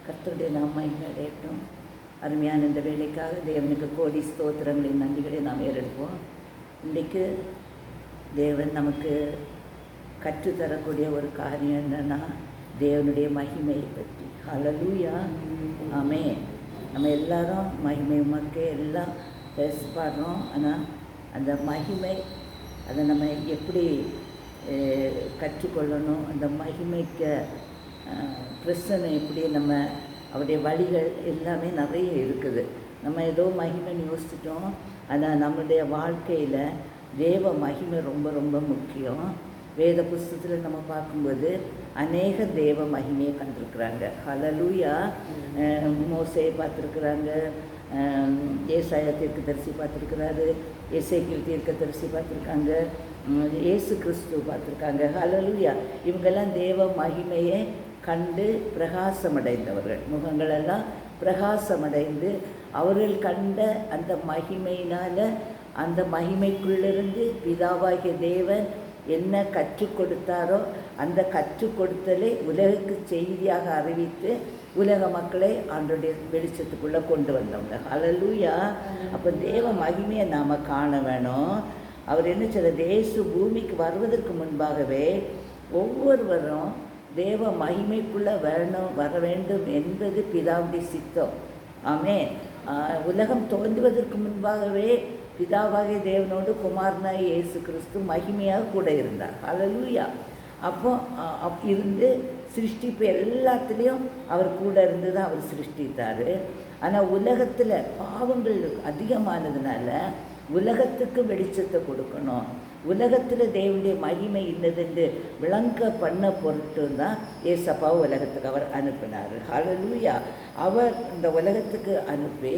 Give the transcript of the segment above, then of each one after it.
கர்த்தருடைய நாம மகிமை அடையட்டும். அருமையான இந்த வேலைக்காக தேவனுக்கு கோடி ஸ்தோத்திரங்களின் நன்றிகளை நாம் ஏறெடுப்போம். இன்றைக்கு தேவன் நமக்கு கற்றுத்தரக்கூடிய ஒரு காரியம் என்னென்னா, தேவனுடைய மகிமையை பற்றி. ஹல்லேலூயா, ஆமென். நம்ம எல்லாரும் மகிமை உமக்கு எல்லாம் பாடுறோம். ஆனால் அந்த மகிமை அதை நம்ம எப்படி கற்றுக்கொள்ளணும், அந்த மகிமைக்கு பிரச்சனை எப்படி நம்ம அவருடைய வழிகள் எல்லாமே நிறைய இருக்குது. நம்ம ஏதோ மகிமைன்னு யோசிச்சிட்டோம். ஆனால் நம்முடைய வாழ்க்கையில் தேவ மகிமை ரொம்ப ரொம்ப முக்கியம். வேத புஸ்தகத்தில் நம்ம பார்க்கும்போது அநேக தேவ மகிமையை கண்டிருக்கிறாங்க. ஹல்லேலூயா. மோசேயை பார்த்துருக்குறாங்க, ஏசாயா தீர்க்கதரிசி பார்த்துருக்கிறாரு, எசேக்கியேல் தீர்க்கதரிசி பார்த்துருக்காங்க, இயேசு கிறிஸ்து பார்த்துருக்காங்க. ஹல்லேலூயா. இவங்கெல்லாம் தேவ மகிமையை கண்டு பிரகாசமடைந்தவர்கள். முகங்களெல்லாம் பிரகாசமடைந்து அவர்கள் கண்ட அந்த மகிமையினால், அந்த மகிமைக்குள்ளிருந்து பிதாவாகிய தேவன் என்ன கற்றுக் கொடுத்தாரோ அந்த கற்றுக் கொடுத்தலை உலகுக்கு செய்தியாக அறிவித்து உலக மக்களை ஆண்டோடைய வெளிச்சத்துக்குள்ளே கொண்டு வந்தவங்க. ஹல்லேலூயா. அப்போ தேவ மகிமையை நாம் காண வேணும். அவர் என்ன சொல்ற, இயேசு பூமிக்கு வருவதற்கு முன்பாகவே ஒவ்வொருவரும் தேவ மகிமைக்குள்ளே வர வேண்டும் என்பது பிதாவுடைய சித்தம். ஆமென். உலகம் தோன்றுவதற்கு முன்பாகவே பிதாவாகிய தேவனோடு குமாரனாய் இயேசு கிறிஸ்து மகிமையாக கூட இருந்தார். ஹல்லேலூயா. அப்போ இருந்து சிருஷ்டிப்பு எல்லாத்துலேயும் அவர் கூட இருந்து தான் அவர் சிருஷ்டித்தார். ஆனால் உலகத்தில் பாவங்கள் அதிகமானதுனால உலகத்துக்கு வெளிச்சத்தை கொடுக்கணும், உலகத்தில் தேவனுடைய மகிமை இன்னதென்று விளங்க பண்ண பொருட்டு தான் ஏசப்பாவை உலகத்துக்கு அவர் அனுப்பினார். ஹல்லேலூயா. அவர் இந்த உலகத்துக்கு அனுப்பி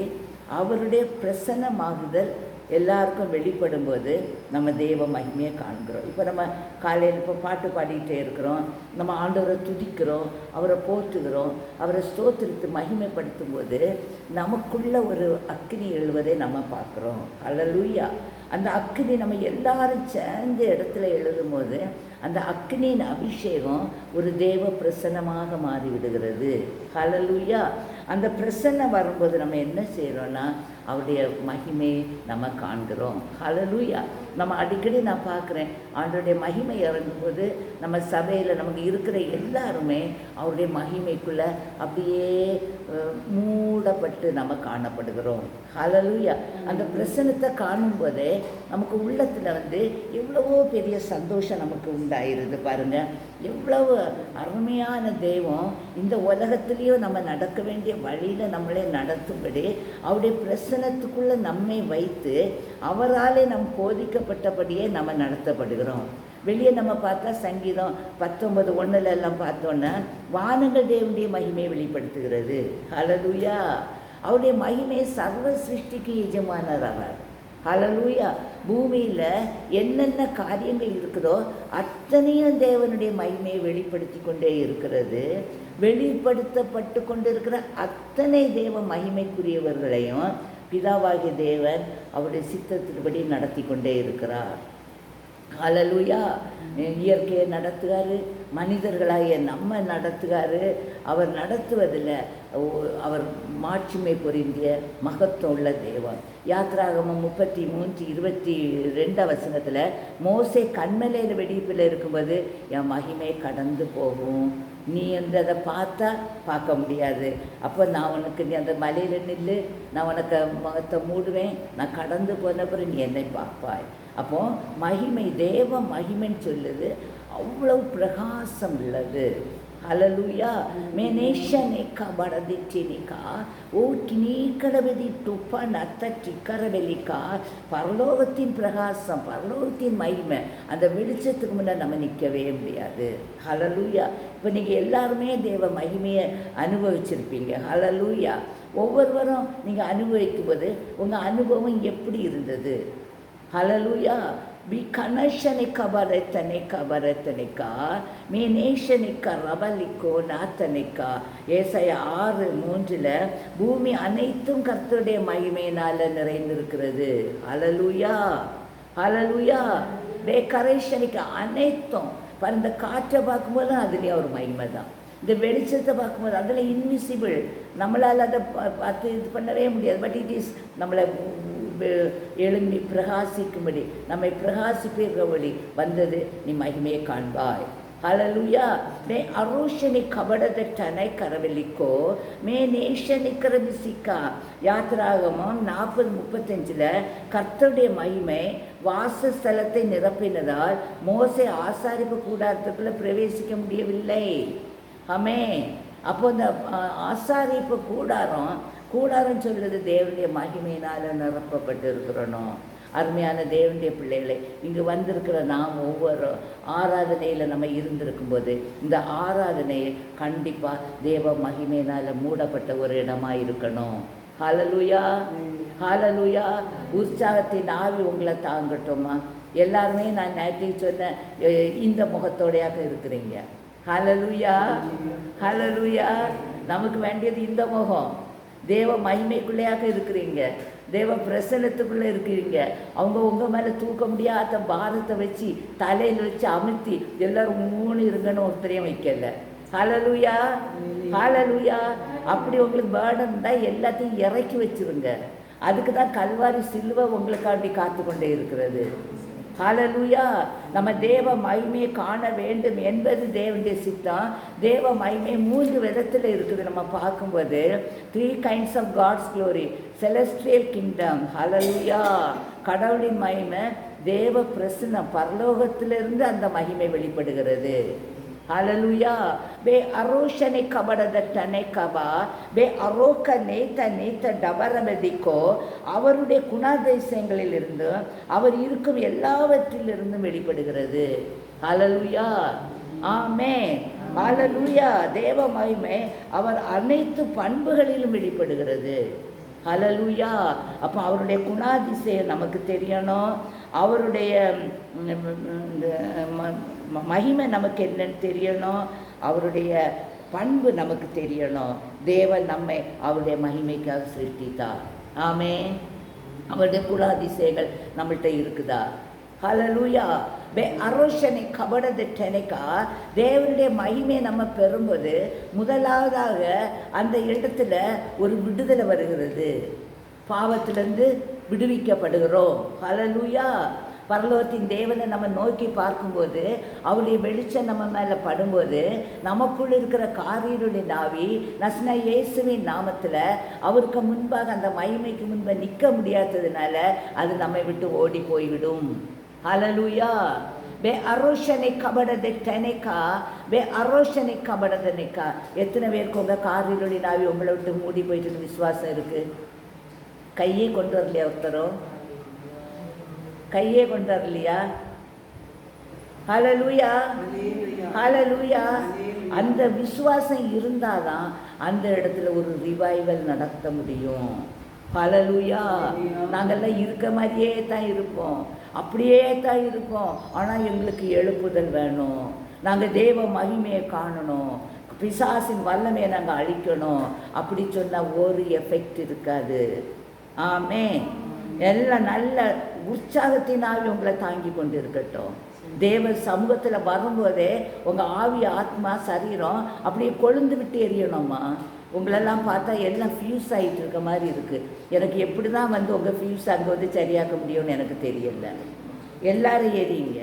அவருடைய பிரசன்னமாகுதல் எல்லாருக்கும் வெளிப்படும்போது நம்ம தேவ மகிமையை காண்கிறோம். இப்போ நம்ம காலையில் இப்போ பாட்டு பாடிக்கிட்டே இருக்கிறோம், நம்ம ஆண்டவரை துதிக்கிறோம், அவரை போற்றுகிறோம், அவரை ஸ்தோத்திரித்து மகிமைப்படுத்தும் போது நமக்குள்ள ஒரு அக்கினி எழுவதை நம்ம பார்க்குறோம். ஹல்லேலூயா. அந்த அக்கினி நம்ம எல்லாரும் சேர்ந்த இடத்துல எழுதும்போது அந்த அக்கினியின் அபிஷேகம் ஒரு தேவ பிரசன்னமாக மாறிவிடுகிறது. ஹல்லேலூயா. அந்த பிரசன்னம் வரும்போது நம்ம என்ன செய்கிறோன்னா அவருடைய மகிமையை நம்ம காண்கிறோம். ஹல்லேலூயா. நம்ம அடிக்கடி நான் பார்க்குறேன், ஆண்டோடைய மகிமை இறங்கும்போது நம்ம சபையில் நமக்கு இருக்கிற எல்லாருமே அவருடைய மகிமைக்குள்ளே அப்படியே மூடப்பட்டு நம்ம காணப்படுகிறோம். ஹல்லேலூயா. அந்த பிரசன்னத்தை காணும்போதே நமக்கு உள்ளத்தில் எவ்வளவோ பெரிய சந்தோஷம் நமக்கு உண்டாயிருது. பாருங்கள், எவ்வளவு அருமையான தெய்வம் இந்த உலகத்துலேயும் நம்ம நடக்க வேண்டிய வழியில் நம்மளே நடத்தும்படி அவருடைய பிரசன்னத்துக்குள்ளே நம்மை வைத்து அவராலே நம் போதிக்கப்பட்டபடியே நம்ம நடத்தப்படுகிறோம். வெளியே நம்ம பார்த்தா சங்கீதம் 19:1 எல்லாம் பார்த்தோன்னா வானங்கள் தேவனுடைய மகிமையை வெளிப்படுத்துகிறது. ஹல்லேலூயா. அவருடைய மகிமை சர்வ சிருஷ்டிக்கு எஜமானர் ஆவார். ஹல்லேலூயா. பூமியில் என்னென்ன காரியங்கள் இருக்குதோ அத்தனையும் தேவனுடைய மகிமையை வெளிப்படுத்தி கொண்டே இருக்கிறது. வெளிப்படுத்தப்பட்டு கொண்டிருக்கிற அத்தனை தேவ மகிமைக்குரியவர்களையும் பிதாவாகிய தேவன் அவருடைய சித்தத்தின்படி நடத்தி கொண்டே இருக்கிறார். ஹல்லேலூயா. இயற்கையை நடத்துகிறாரு, மனிதர்களாகிய நம்ம நடத்துகிறாரு. அவர் நடத்துவதில் அவர் மாட்சிமை பொருந்திய மகத்துவம் உள்ள தேவன். யாத்ராகமம் 33:22 மோசே கண்மலையில் வெடிப்பில் இருக்கும்போது என் மகிமை கடந்து போகும், நீ அதை பார்த்தா பார்க்க முடியாது, அப்போ நான் உனக்கு நீ அந்த மலையில் நில்லு, நான் உனக்கு முகத்தை மூடுவேன், நான் கடந்து போன பிறகு நீ என்னை பார்ப்பாய். அப்போது மகிமை தேவ மகிமைன்னு சொல்லுது, அவ்வளவு பிரகாசம் உள்ளது. ஹல்லேலூயா. மேனேஷனேக்கா படதிச்சினிக்கா ஓ கினீக்கடவெதி துப்ப நத்த சிக்கரவெளிக்கா. பரலோகத்தின் பிரகாசம், பரலோகத்தின் மகிமை, அந்த வெளிச்சத்துக்கு முன்னே நம்ம நிற்கவே முடியாது. ஹல்லேலூயா. இப்போ நீங்கள் எல்லாருமே தேவ மகிமையை அனுபவிச்சிருப்பீங்க. ஹல்லேலூயா. ஒவ்வொருவரும் நீங்கள் அனுபவிக்கும் போது உங்கள் அனுபவம் எப்படி இருந்தது? ஹல்லேலூயா. விகனஷனிக்க பரத்தனிக்கா மீனேஷனிக்க ரவலிக்கோ நாத்தனிக்கா. ஏசாயா 6:3 பூமி அனைத்தும் கர்த்தருடைய மகிமையினால் நிறைந்திருக்கிறது. ஹல்லேலூயா. ஹல்லேலூயா. கரேஷனிக்க அனைத்தும் இந்த காற்றை பார்க்கும்போது அதுலேயும் ஒரு மகிமை தான். இந்த வெளிச்சத்தை பார்க்கும்போது அதில் இன்விசிபிள், நம்மளால் அதை பார்த்து இது பண்ணவே முடியாது. பட் இட் இஸ் நம்மளை எழும்பி பிரகாசிக்கும்படி, நம்மை பிரகாசிப்பபடி வந்தது. நீ மகிமையை காண்பாய். ஹல்லேலூயா. மே அரோஷனி கபடத டனை கரவெளிக்கோ மே நேஷனி கரவிசிக்கா. யாத்திராகமம் 40:35 கர்த்தருடைய மகிமை வாசஸ்தலத்தை நிரப்பினதால் மோசே ஆசாரிப்பு கூடாரத்துக்குள்ளே பிரவேசிக்க முடியவில்லை. ஆமென். அப்போ இந்த ஆசாரிப்பு கூடாரம் சொல்லுது தேவனுடைய மகிமையினால் நிரப்பப்பட்டு இருக்கிறணும். அருமையான தேவனுடைய பிள்ளைகளை, இங்கு வந்திருக்கிற நாம் ஒவ்வொரு ஆராதனையில் நம்ம இருந்திருக்கும்போது இந்த ஆராதனையை கண்டிப்பாக தேவ மகிமையினால் மூடப்பட்ட ஒரு இடமாக இருக்கணும். ஹல்லேலூயா, ஹல்லேலூயா. உற்சாகத்தின் ஆவி உங்களை தாங்கட்டுமா. எல்லாருமே நான் நேற்று சொன்ன இந்த முகத்தோடையாக இருக்கிறீங்க. ஹல்லேலூயா, ஹல்லேலூயா. நமக்கு வேண்டியது இந்த முகம். தேவ மகிமைக்குள்ளேயாக இருக்கிறீங்க, தேவ பிரசன்னத்துக்குள்ளே இருக்கிறீங்க. அவங்க உங்கள் மேலே தூக்க முடியாத பாரத்தை வச்சு தலையில் வச்சு அமுத்தி எல்லோரும் மூணு இருங்கன்னு ஒருத்தரையும் வைக்கல. ஹல்லேலூயா, ஹல்லேலூயா. அப்படி உங்களுக்கு பேர்டன் இருந்தால் எல்லாத்தையும் இறக்கி வச்சுருங்க. அதுக்கு தான் கல்வாரி சிலுவை உங்களுக்காண்டி காத்து கொண்டே இருக்கிறது. ஹல்லேலூயா. நம்ம தேவ மகிமையை காண வேண்டும் என்பது தேவனுடைய சித்தம். தேவ மகிமை 3 விதத்தில் இருக்குது. நம்ம பார்க்கும்போது 3 kinds of God's glory. Celestial kingdom. ஹல்லேலூயா. கடவுளின் மகிமை, தேவ பிரசன்னம், பரலோகத்திலிருந்து அந்த மகிமை வெளிப்படுகிறது. ஹல்லேலூயா. பே அரோஷனை கபடத டனை கபா பே அரோக்க நேத்த டபரபதிக்கோ. அவருடைய குணாதிசயங்களிலிருந்து அவர் இருக்கும் எல்லாவற்றிலிருந்தும் வெளிப்படுகிறது. ஹல்லேலூயா, ஆமென், ஹல்லேலூயா. தேவ மகிமை அவர் அனைத்து பண்புகளிலும் வெளிப்படுகிறது. ஹல்லேலூயா. அப்போ அவருடைய குணாதிசயம் நமக்கு தெரியணும். அவருடைய மகிமை நமக்கு என்னன்னு தெரியணும். அவருடைய பண்பு நமக்கு தெரியணும். தேவன் நம்மை அவருடைய மகிமைக்காக சிருஷ்டித்தார். ஆமென். அவருடைய குணாதிசயங்கள் நம்மள்கிட்ட இருக்குதா? ஹல்லேலூயா. பே அரோஷனை கபடத டெனைக்கா. தேவனுடைய மகிமையை நம்ம பெறும்போது முதலாவதாக அந்த இடத்துல ஒரு விடுதலை வருகிறது. பாவத்திலிருந்து விடுவிக்கப்படுகிறோம். ஹல்லேலூயா. பரலோகத்தின் தேவனை நம்ம நோக்கி பார்க்கும்போது அவருடைய வெளிச்சம் நம்ம மேலே படும்போது நமக்குள் இருக்கிற காரியருடைய நாவி நஸ்னா இயேசுவின் நாமத்தில் அவருக்கு முன்பாக அந்த மகிமைக்கு முன்பு நிற்க முடியாததுனால அது நம்மை விட்டு ஓடி போய்விடும். ஹல்லேலூயா. பே அரோஷனை கபடதை டெனைக்கா பே அரோஷனை கபடதனைக்கா. எத்தனை பேருக்கு உங்கள் காரியருடைய நாவி உங்களை விட்டு மூடி போயிட்டு விசுவாசம் இருக்குது? கையே கொண்டு வரலையா? ஒருத்தரும் கையே கொண்டு வரலையா? ஹல்லேலூயா, ஹல்லேலூயா. அந்த விசுவாசம் இருந்தாதான் அந்த இடத்துல ஒரு ரிவைவல் நடத்த முடியும். ஹல்லேலூயா. நாங்கள்லாம் இருக்க மாதிரியே தான் இருப்போம், அப்படியே தான் இருப்போம். ஆனால் எங்களுக்கு எழுப்புதல் வேணும். நாங்கள் தேவ மகிமையை காணணும், பிசாசின் வல்லமையை நாங்கள் அழிக்கணும். அப்படி சொன்னால் ஒரு எஃபெக்ட் இருக்காது. ஆமென். எல்லாம் நல்ல உற்சாகத்தின் ஆவி உங்களை தாங்கி கொண்டு இருக்கட்டும். தேவ சமூகத்தில் வரும்போதே உங்கள் ஆவி, ஆத்மா, சரீரம் அப்படியே கொழுந்து விட்டு எரியணுமா. உங்களெல்லாம் பார்த்தா எல்லாம் ஃபியூஸ் ஆகிட்டு இருக்க மாதிரி இருக்குது. எனக்கு எப்படி தான் வந்து உங்கள் ஃபியூஸ் அங்கே வந்து சரியாக்க முடியும்னு எனக்கு தெரியல. எல்லாரும் எரியுங்க,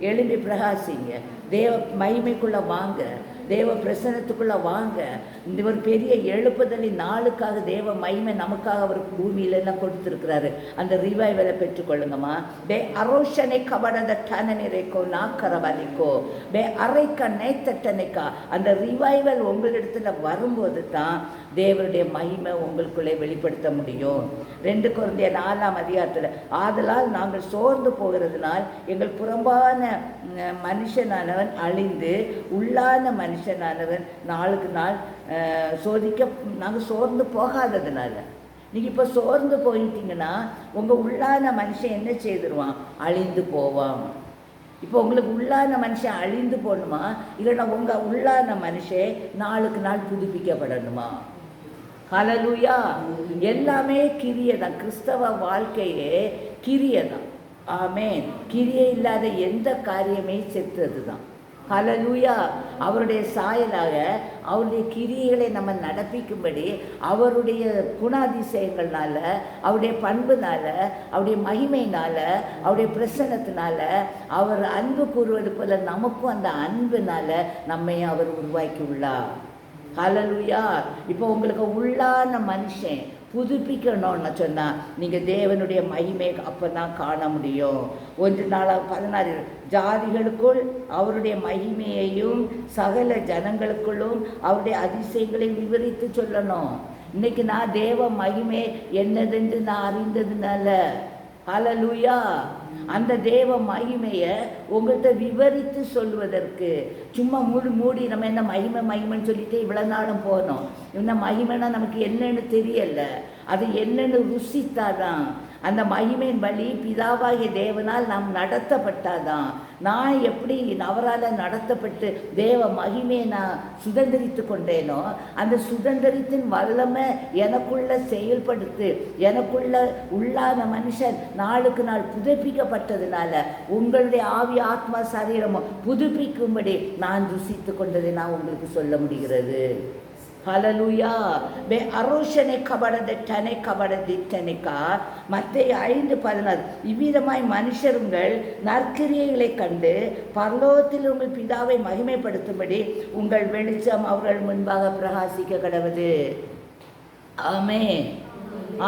எழும்பி பிரகாசிங்க, தேவ மகிமைக்குள்ளே வாங்க, தேவ பிரசன்னத்துக்குள்ளே வாங்க. இந்த ஒரு பெரிய எழுப்புதலின் நாளுக்காக தேவ மகிமை நமக்காக அவர் பூமியிலெல்லாம் கொடுத்துருக்கிறாரு. அந்த ரிவைவலை பெற்றுக்கொள்ளுங்கம்மா. பே அரோஷனை கபடத டனனிரைக்கோ நாக்கரவலிக்கோ பே அரைக்க நேத்தட்டனைக்கா. அந்த ரிவைவல் உங்களிடத்துல வரும்போது தான் தேவனுடைய மகிமை உங்களுக்குள்ளே வெளிப்படுத்த முடியும். 2 கொரிந்தியர் 4ஆம் அதிகாரத்தில், ஆதலால் நாங்கள் சோர்ந்து போகிறதுனால் எங்கள் புறம்பான மனுஷனானவன் அழிந்து உள்ளான மனுஷனானவன் நாளுக்கு நாள் சோதிக்க. நாங்கள் சோர்ந்து போகாததுனால. நீங்கள் இப்போ சோர்ந்து போயிட்டீங்கன்னா உங்கள் உள்ளான மனுஷன் என்ன செய்திருவான்? அழிந்து போவான். இப்போ உங்களுக்கு உள்ளான மனுஷன் அழிந்து போகணுமா, இல்லைன்னா உங்கள் உள்ளான மனுஷன் நாளுக்கு நாள் புதுப்பிக்கப்படணுமா? ஹல்லேலூயா. எல்லாமே கிரியை தான். கிறிஸ்தவ வாழ்க்கையே கிரியை தான். ஆமென். கிரியை இல்லாத எந்த காரியமே செத்தது தான். ஹல்லேலூயா. அவருடைய சாயலாக அவருடைய கிரியைகளை நம்ம நடப்பிக்கும்படி அவருடைய குணாதிசயங்கள்னால, அவருடைய பண்புனால, அவருடைய மகிமையினால, அவருடைய பிரசன்னத்தினால, அவர் அன்பு கூறுவது போல நமக்கும் அந்த அன்புனால நம்மையும் அவர் உருவாக்கி உள்ளார். ஹல்லேலூயா. இப்போ உங்களுக்கு உள்ளான மனுஷன் புதுப்பிக்கணும்னு சொன்னால் நீங்கள் தேவனுடைய மகிமை அப்போ தான் காண முடியும். 1:16 ஜாதிகளுக்குள் அவருடைய மகிமையையும் சகல ஜனங்களுக்குள்ளும் அவருடைய அதிசயங்களையும் விவரித்து சொல்லணும். இன்னைக்கு நான் தேவ மகிமை என்னதென்று நான் அறிந்ததுனால, ஹல்லேலூயா, அந்த தேவ மகிமையை உங்கள்கிட்ட விவரித்து சொல்வதற்கு சும்மா மூடி நம்ம என்ன மகிமைன்னு சொல்லிட்டு இவ்வளோ நாளும் போனோம். இன்னும் மகிமைனா நமக்கு என்னன்னு தெரியல. அது என்னன்னு ருசித்தாதான் அந்த மகிமையின் வழி பிதாவாகிய தேவனால் நாம் நடத்தப்பட்டாதான். நான் எப்படி அவரால் நடத்தப்பட்டு தேவ மகிமையை நான் சுதந்திரித்து கொண்டேனோ, அந்த சுதந்திரத்தின் வல்லமை எனக்குள்ள செயல்படுத்து, எனக்குள்ள உள்ளான மனுஷன் நாளுக்கு நாள் புதுப்பிக்கப்பட்டதுனால உங்களுடைய ஆவி ஆத்மா சரீரமும் புதுப்பிக்கும்படி நான் ருசித்து கொண்டதை நான் உங்களுக்கு சொல்ல முடிகிறது. ஹல்லேலூயா. அரோஷனை கபடதட்டனை கபடதிட்டனைக்கா மத்தேயு 5:16 இவ்விதமாய் மனுஷருங்கள் நற்கிரியைகளை கண்டு பரலோகத்தில் உங்கள் பிதாவை மகிமைப்படுத்தும்படி உங்கள் வெளிச்சம் அவர்கள் முன்பாக பிரகாசிக்க கடவுது. ஆமென்,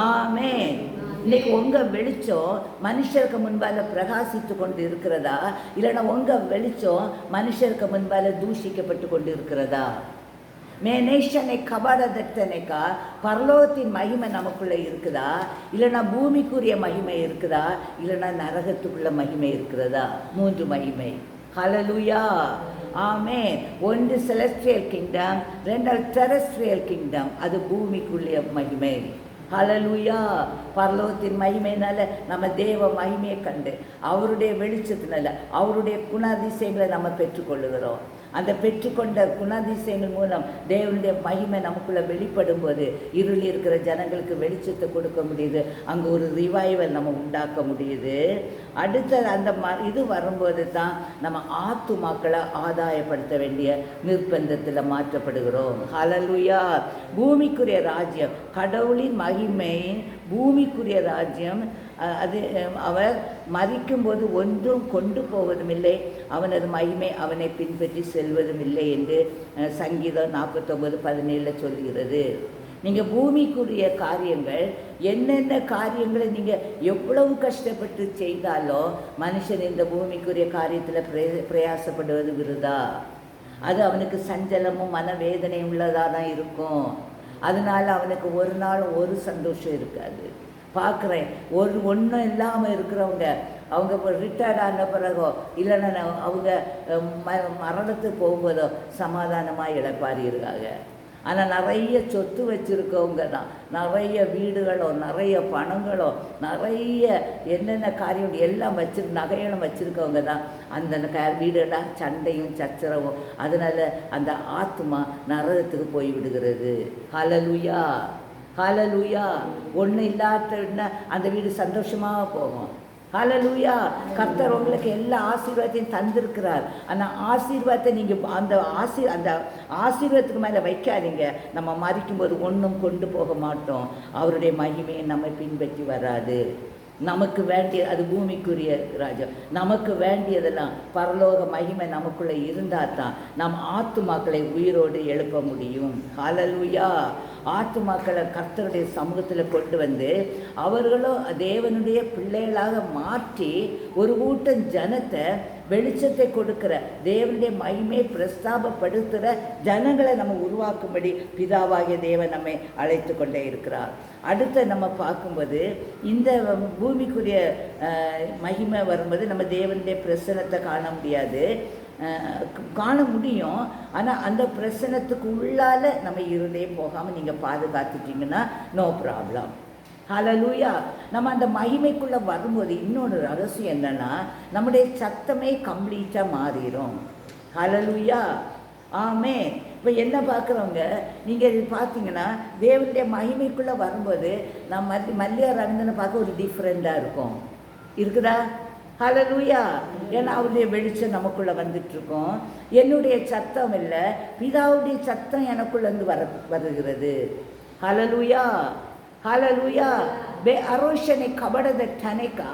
ஆமென். இன்னைக்கு உங்கள் வெளிச்சம் மனுஷருக்கு முன்பால் பிரகாசித்து கொண்டு இருக்கிறதா, இல்லைன்னா உங்கள் வெளிச்சம் மனுஷருக்கு முன்பால் தூஷிக்கப்பட்டு கொண்டு இருக்கிறதா? மேனேஷனை கபடதட்டனைக்கா பரலோகத்தின் மகிமை நமக்குள்ளே இருக்குதா, இல்லைன்னா பூமிக்குரிய மகிமை இருக்குதா, இல்லைன்னா நரகத்துக்குள்ள மகிமை இருக்கிறதா? 3 மகிமை. ஹல்லேலூயா. ஆமென். 1 செலஸ்ட்ரியல் கிங்டம், 2 டெரஸ்ட்ரியல் கிங்டம், அது பூமிக்குள்ள மகிமை. ஹல்லேலூயா. பரலோகத்தின் மகிமையினால நம்ம தேவ மகிமையை கண்டு அவருடைய வெளிச்சத்தினால அவருடைய குணாதிசயங்களை நம்ம பெற்றுக்கொள்ளுகிறோம். அந்த பெற்றுக்கொண்ட குணாதிசயங்கள் மூலம் தேவனுடைய மகிமை நமக்குள்ளே வெளிப்படும் போது இருள் இருக்கிற ஜனங்களுக்கு வெளிச்சத்தை கொடுக்க முடியுது. அங்கே ஒரு ரிவைவல் நம்ம உண்டாக்க முடியுது. அடுத்த அந்த இது வரும்போது தான் நம்ம ஆத்துமாக்களை ஆதாயப்படுத்த வேண்டிய நிர்பந்தத்தில் மாற்றப்படுகிறோம். ஹல்லேலூயா. பூமிக்குரிய ராஜ்யம், கடவுளின் மகிமை பூமிக்குரிய ராஜ்யம், அது அவர் மரிக்கும்போது ஒன்றும் கொண்டு போவதும் இல்லை, அவனது மகிமை அவனை பின்பற்றி செல்வதும் இல்லை என்று சங்கீதம் 49:17 சொல்கிறது. நீங்கள் பூமிக்குரிய காரியங்கள் என்னென்ன காரியங்களை நீங்கள் எவ்வளவு கஷ்டப்பட்டு செய்தாலும் மனுஷன் இந்த பூமிக்குரிய காரியத்தில் பிரயாசப்படுவது விருதா. அது அவனுக்கு சஞ்சலமும் மனவேதனையும் உள்ளதாக தான் இருக்கும். அதனால் அவனுக்கு ஒரு நாள் ஒரு சந்தோஷம் இருக்காது. பார்க்குறேன், ஒன்றும் இல்லாமல் இருக்கிறவங்க அவங்க ரிட்டையர்ட் ஆன பிறகோ இல்லைன்னா அவங்க மரணத்துக்கு போகும்போதோ சமாதானமாக இழப்பாரி இருக்காங்க. ஆனால் நிறைய சொத்து வச்சுருக்கவங்க தான், நிறைய வீடுகளோ நிறைய பணங்களோ நிறைய என்னென்ன காரியம் எல்லாம் நகைகளும் வச்சுருக்கவங்க தான் அந்த வீடெல்லாம் சண்டையும் சச்சரவும். அதனால் அந்த ஆத்மா நரகத்துக்கு போய் விடுகிறது. ஹல்லேலூயா. ஹல்லேலூயா. ஒன்றும் இல்லாத அந்த வீடு சந்தோஷமாக போகும். ஹல்லேலூயா. கர்த்தர் உங்களுக்கு எல்லா ஆசீர்வாதத்தையும் தந்திருக்கிறார். ஆனால் ஆசீர்வாதத்தை நீங்கள் அந்த ஆசீர்வாதத்துக்கு மேலே வைக்காதீங்க. நம்ம மறிக்கும்போது ஒன்றும் கொண்டு போக மாட்டோம். அவருடைய மகிமையை நம்ம பின்பற்றி வராது. நமக்கு வேண்டிய அது பூமிக்குரிய ராஜ்யம், நமக்கு வேண்டியதெல்லாம் பரலோக மகிமை நமக்குள்ளே இருந்தால் தான் நம் ஆத்துமாக்களை உயிரோடு எழுப்ப முடியும். ஹல்லேலூயா. ஆத்துமாக்களை கர்த்தருடைய சமூகத்தில் கொண்டு வந்து அவர்களும் தேவனுடைய பிள்ளைகளாக மாற்றி ஒரு கூட்டம் ஜனத்தை வெளிச்சத்தை கொடுக்கிற தேவனுடைய மகிமையை பிரஸ்தாபப்படுத்துகிற ஜனங்களை நம்ம உருவாக்கும்படி பிதாவாகிய தேவன் நம்மை அழைத்து கொண்டே இருக்கிறார். அடுத்து நம்ம பார்க்கும்போது இந்த பூமிக்குரிய மகிமை வரும்போது நம்ம தேவனுடைய பிரசன்னத்தை காண முடியாது, காண முடியும். ஆனால் அந்த பிரசன்னத்துக்கு உள்ளால் நம்ம இருளே போகாமல் நீங்கள் பாதுகாத்துட்டீங்கன்னா நோ ப்ராப்ளம். ஹல்லேலூயா. நம்ம அந்த மகிமைக்குள்ளே வரும்போது இன்னொரு ரகசியம் என்னென்னா நம்முடைய சத்தமே கம்ப்ளீட்டாக மாறிடும். ஹல்லேலூயா. ஆமென். இப்போ என்ன பார்க்குறவங்க நீங்கள் பார்த்தீங்கன்னா தேவனுடைய மகிமைக்குள்ளே வரும்போது நான் மல்லிகா ரங்கனை பார்க்க ஒரு டிஃப்ரெண்ட்டாக இருக்கும். இருக்குதா? ஹல்லேலூயா. ஏன்னா அவருடைய வெளிச்சம் நமக்குள்ளே வந்துட்டுருக்கோம். என்னுடைய சத்தம் இல்லை, பிதாவுடைய சத்தம் எனக்குள்ளேருந்து வருகிறது. ஹல்லேலூயா, ஹல்லேலூயா. அரோஷனை கபடத டனைக்கா,